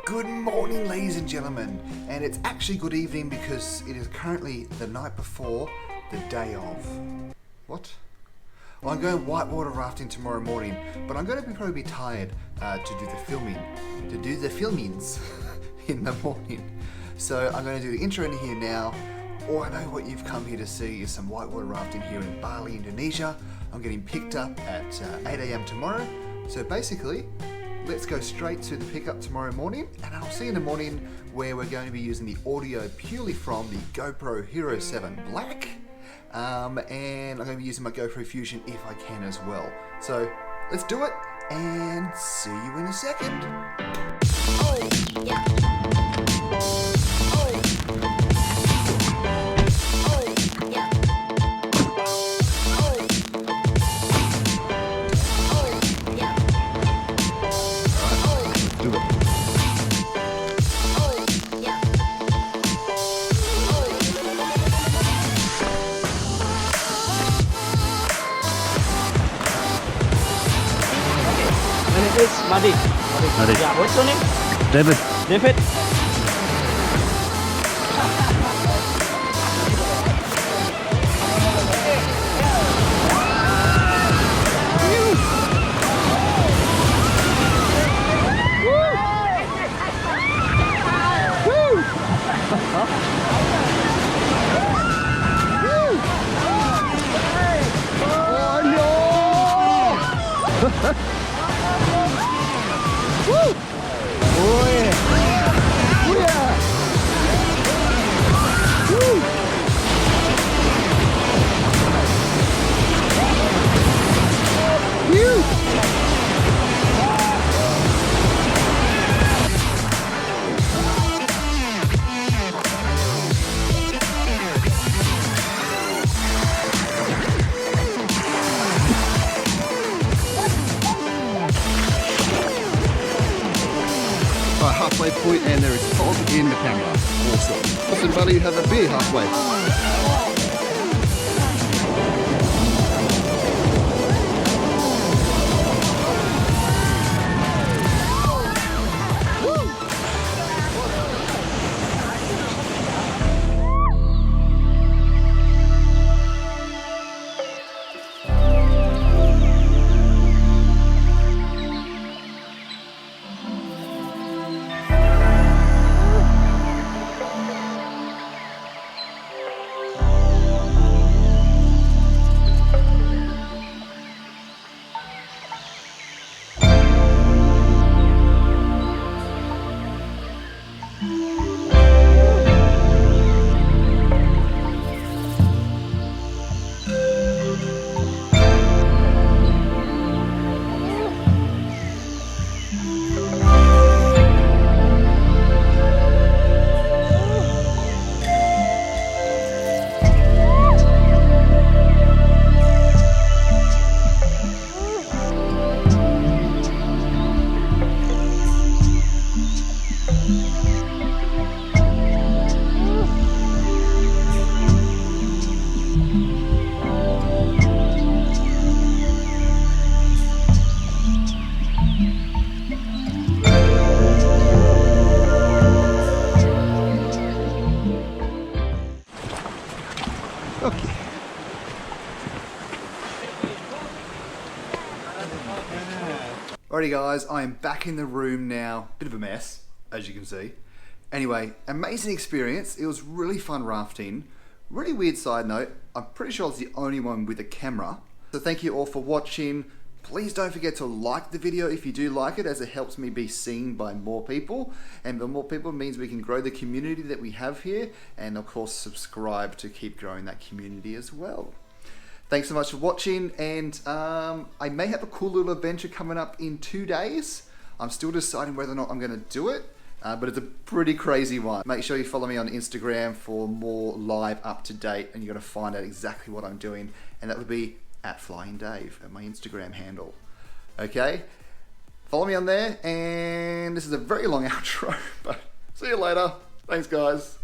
Good morning, ladies and gentlemen, and it's actually good evening because it is currently the night before the day of. What? Well, I'm going whitewater rafting tomorrow morning, but I'm going to probably be tired to do the filmings in the morning. So I'm going to do the intro in here now. All I know what you've come here to see is some whitewater rafting here in Bali, Indonesia. I'm getting picked up at 8 AM tomorrow. So basically, let's go straight to the pickup tomorrow morning, and I'll see you in the morning where we're going to be using the audio purely from the GoPro Hero 7 Black. And I'm going to be using my GoPro Fusion if I can as well. So let's do it and see you in a second. Oh, yeah. It's Madi. Yeah, what's your name? David. David. Halfway point, and there is fog in the camera. Awesome. Listen, buddy, have a beer halfway. Alrighty guys, I am back in the room now. Bit of a mess, as you can see. Anyway, amazing experience. It was really fun rafting. Really weird side note, I'm pretty sure I was the only one with a camera. So thank you all for watching. Please don't forget to like the video if you do like it, as it helps me be seen by more people. And the more people means we can grow the community that we have here. And of course, subscribe to keep growing that community as well. Thanks so much for watching, and I may have a cool little adventure coming up in 2 days. I'm still deciding whether or not I'm going to do it, but it's a pretty crazy one. Make sure you follow me on Instagram for more live up-to-date, and you're going to find out exactly what I'm doing, and that would be @FlyingDave at my Instagram handle. Okay? Follow me on there, and this is a very long outro, but see you later. Thanks, guys.